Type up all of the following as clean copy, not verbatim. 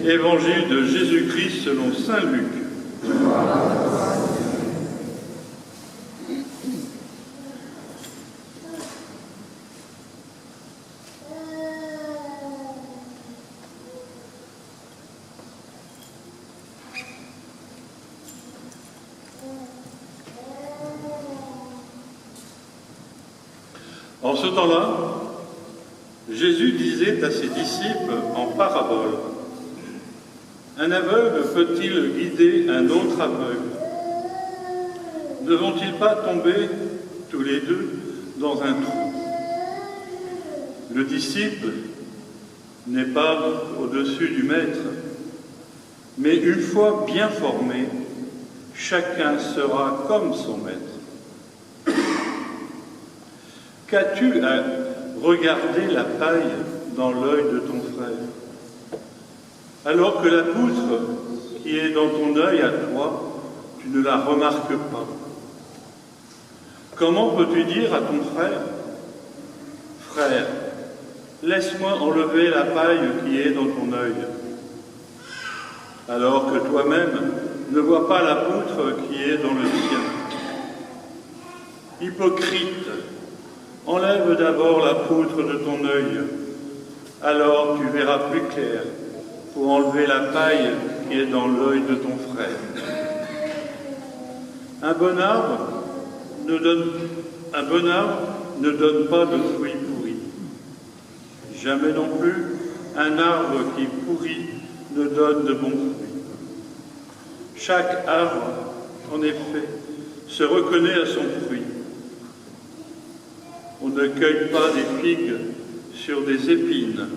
Évangile de Jésus-Christ selon saint Luc. En ce temps-là, Jésus disait à ses disciples en parabole: un aveugle peut-il guider un autre aveugle? Ne vont-ils pas tomber tous les deux dans un trou? Le disciple n'est pas au-dessus du maître, mais une fois bien formé, chacun sera comme son maître. Qu'as-tu à regarder la paille dans l'œil de ton frère, alors que la poutre qui est dans ton œil à toi, tu ne la remarques pas? Comment peux-tu dire à ton frère: frère, laisse-moi enlever la paille qui est dans ton œil, alors que toi-même ne vois pas la poutre qui est dans le sien? Hypocrite, enlève d'abord la poutre de ton œil, alors tu verras plus clair pour enlever la paille qui est dans l'œil de ton frère. Un bon arbre ne donne pas de fruits pourris. Jamais non plus un arbre qui pourrit ne donne de bons fruits. Chaque arbre, en effet, se reconnaît à son fruit. On ne cueille pas des figues sur des épines.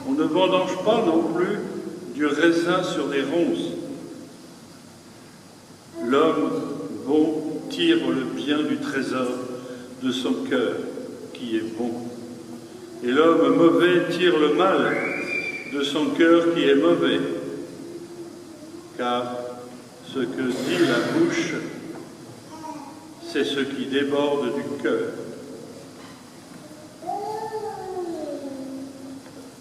On ne vendange pas non plus du raisin sur des ronces. L'homme bon tire le bien du trésor de son cœur, qui est bon. Et l'homme mauvais tire le mal de son cœur, qui est mauvais. Car ce que dit la bouche, c'est ce qui déborde du cœur.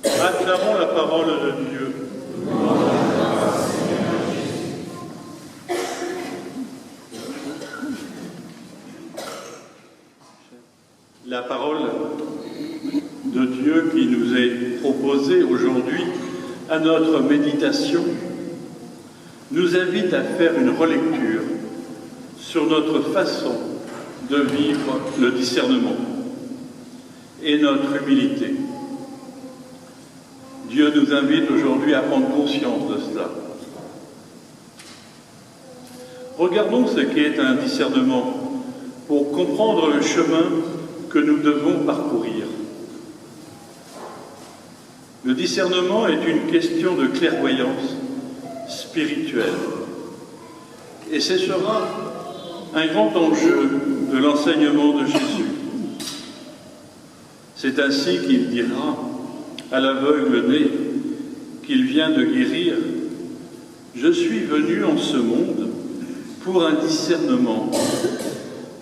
Acclamons la parole de Dieu. La parole de Dieu qui nous est proposée aujourd'hui à notre méditation nous invite à faire une relecture sur notre façon de vivre le discernement et notre humilité. Dieu nous invite aujourd'hui à prendre conscience de cela. Regardons ce qu'est un discernement pour comprendre le chemin que nous devons parcourir. Le discernement est une question de clairvoyance spirituelle. Et ce sera un grand enjeu de l'enseignement de Jésus. C'est ainsi qu'il dira à l'aveugle né qu'il vient de guérir: je suis venu en ce monde pour un discernement,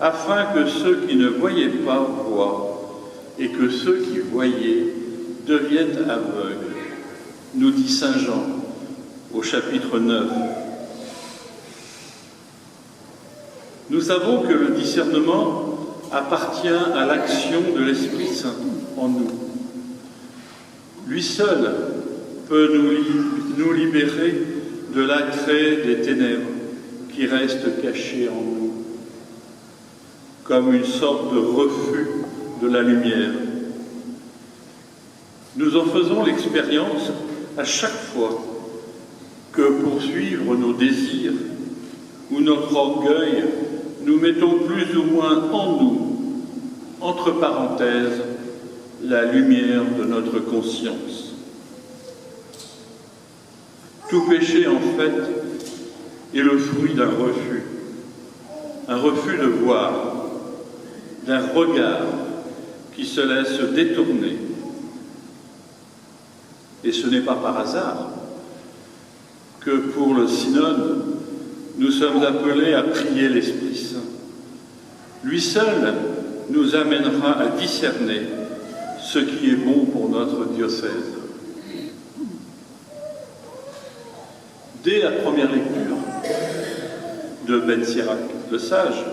afin que ceux qui ne voyaient pas voient, et que ceux qui voyaient deviennent aveugles. Nous dit saint Jean au chapitre 9. Nous savons que le discernement appartient à l'action de l'Esprit Saint en nous. Lui seul peut nous libérer de l'attrait des ténèbres qui restent cachées en nous, comme une sorte de refus de la lumière. Nous en faisons l'expérience à chaque fois que, pour suivre nos désirs ou notre orgueil, nous mettons plus ou moins en nous, entre parenthèses, la lumière de notre conscience. Tout péché, en fait, est le fruit d'un refus de voir, d'un regard qui se laisse détourner. Et ce n'est pas par hasard que pour le synode, nous sommes appelés à prier l'Esprit Saint. Lui seul nous amènera à discerner ce qui est bon pour notre diocèse. Dès la première lecture de Ben Sirac, le sage,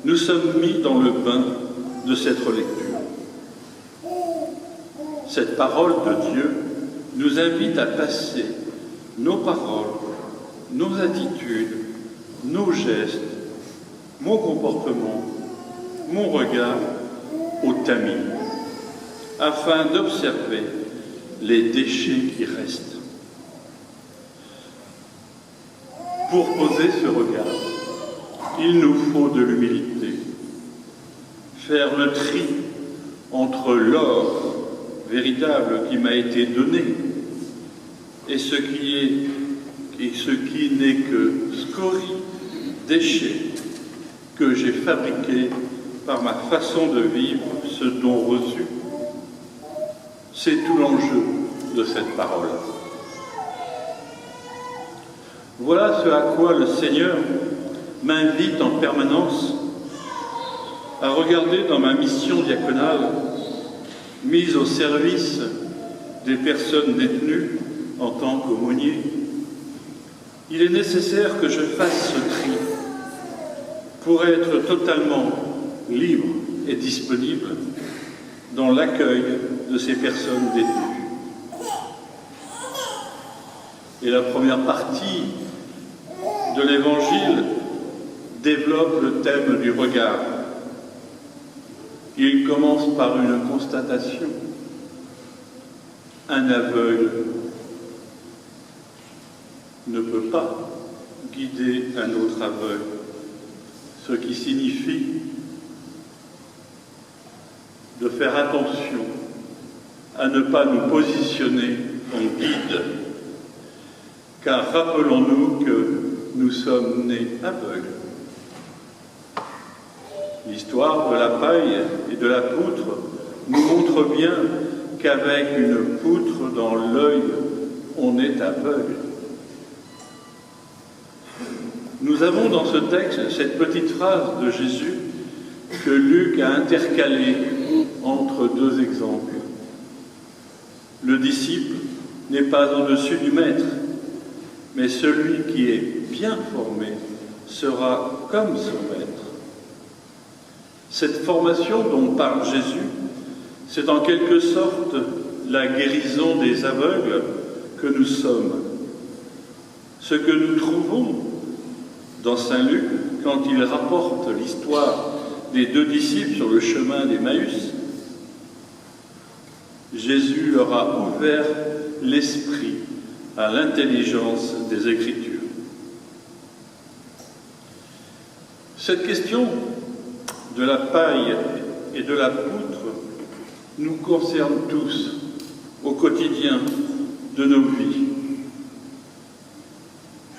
nous sommes mis dans le bain de cette relecture. Cette parole de Dieu nous invite à passer nos paroles, nos attitudes, nos gestes, mon comportement, mon regard au tamis, afin d'observer les déchets qui restent. Pour poser ce regard, il nous faut de l'humilité, faire le tri entre l'or véritable qui m'a été donné et ce qui n'est que scorie, déchet que j'ai fabriqué par ma façon de vivre ce don reçu. C'est tout l'enjeu de cette parole. Voilà ce à quoi le Seigneur m'invite en permanence à regarder dans ma mission diaconale, mise au service des personnes détenues en tant qu'aumônier. Il est nécessaire que je fasse ce tri pour être totalement libre et disponible dans l'accueil de ces personnes détenues. Et la première partie de l'Évangile développe le thème du regard. Il commence par une constatation. Un aveugle ne peut pas guider un autre aveugle, ce qui signifie de faire attention à ne pas nous positionner en guide, car rappelons-nous que nous sommes nés aveugles. L'histoire de la paille et de la poutre nous montre bien qu'avec une poutre dans l'œil, on est aveugle. Nous avons dans ce texte cette petite phrase de Jésus que Luc a intercalée entre deux exemples. Le disciple n'est pas au-dessus du maître, mais celui qui est bien formé sera comme son maître. Cette formation dont parle Jésus, c'est en quelque sorte la guérison des aveugles que nous sommes. Ce que nous trouvons dans Saint Luc, quand il rapporte l'histoire des deux disciples sur le chemin d'Emmaüs, Jésus leur a ouvert l'esprit à l'intelligence des Écritures. Cette question de la paille et de la poutre nous concerne tous au quotidien de nos vies.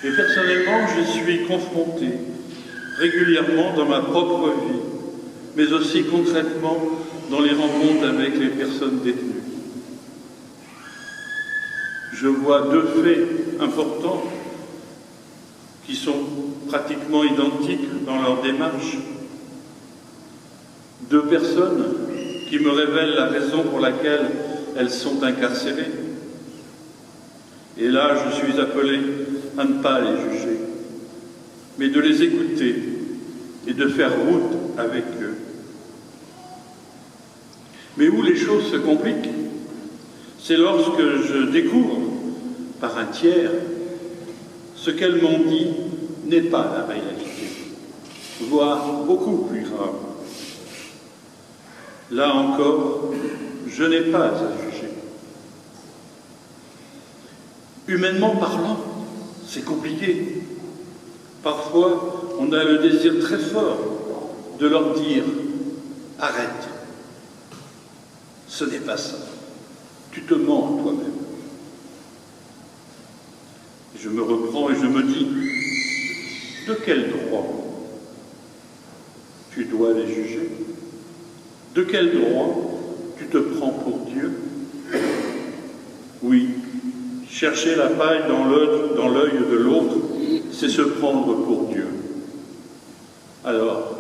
Et personnellement, je suis confronté régulièrement dans ma propre vie, mais aussi concrètement dans les rencontres avec les personnes détenues. Je vois deux faits importants qui sont pratiquement identiques dans leur démarche. Deux personnes qui me révèlent la raison pour laquelle elles sont incarcérées. Et là, je suis appelé à ne pas les juger, mais de les écouter et de faire route avec eux. Mais où les choses se compliquent, c'est lorsque je découvre, par un tiers, ce qu'elles m'ont dit n'est pas la réalité, voire beaucoup plus grave. Là encore, je n'ai pas à juger. Humainement parlant, c'est compliqué. Parfois, on a le désir très fort de leur dire « Arrête, ce n'est pas ça, tu te mens toi-même. » Je me reprends et je me dis « De quel droit tu dois les juger? De quel droit tu te prends pour Dieu? » Oui, chercher la paille dans l'œil de l'autre, c'est se prendre pour Dieu. Alors,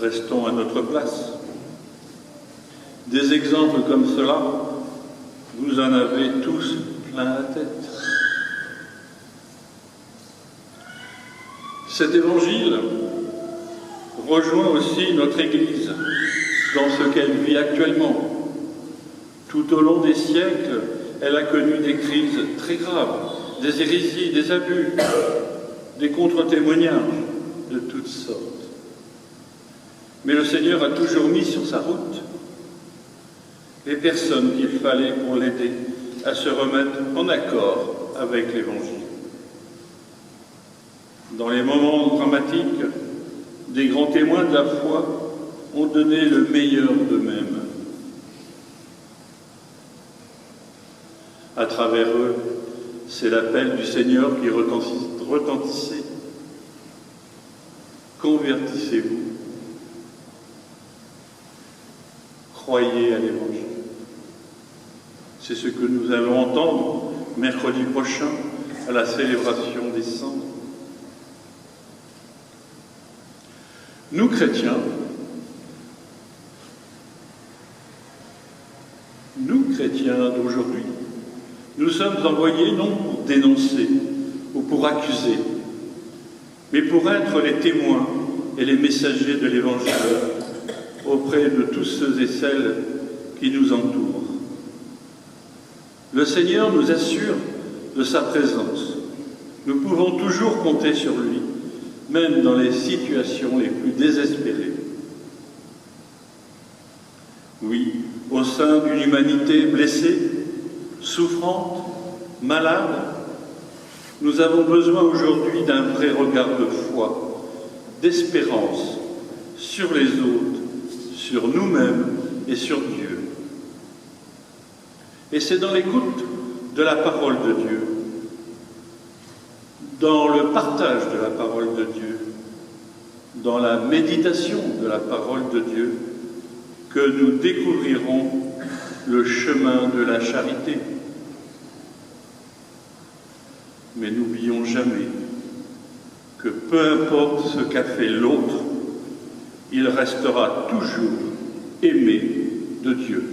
restons à notre place. Des exemples comme cela, vous en avez tous plein la tête. Cet évangile rejoint aussi notre Église dans ce qu'elle vit actuellement. Tout au long des siècles, elle a connu des crises très graves, des hérésies, des abus, des contre-témoignages de toutes sortes. Mais le Seigneur a toujours mis sur sa route les personnes qu'il fallait pour l'aider à se remettre en accord avec l'Évangile. Dans les moments dramatiques, des grands témoins de la foi ont donné le meilleur d'eux-mêmes. À travers eux, c'est l'appel du Seigneur qui retentissait. Convertissez-vous. Croyez à l'Évangile. C'est ce que nous allons entendre mercredi prochain à la célébration des Cendres. Nous, chrétiens d'aujourd'hui, nous sommes envoyés non pour dénoncer ou pour accuser, mais pour être les témoins et les messagers de l'Évangile auprès de tous ceux et celles qui nous entourent. Le Seigneur nous assure de sa présence. Nous pouvons toujours compter sur lui, même dans les situations les plus désespérées. Oui, au sein d'une humanité blessée, souffrante, malade, nous avons besoin aujourd'hui d'un vrai regard de foi, d'espérance sur les autres, sur nous-mêmes et sur Dieu. Et c'est dans l'écoute de la parole de Dieu, dans le partage de la parole de Dieu, dans la méditation de la parole de Dieu, que nous découvrirons le chemin de la charité. Mais n'oublions jamais que peu importe ce qu'a fait l'autre, il restera toujours aimé de Dieu.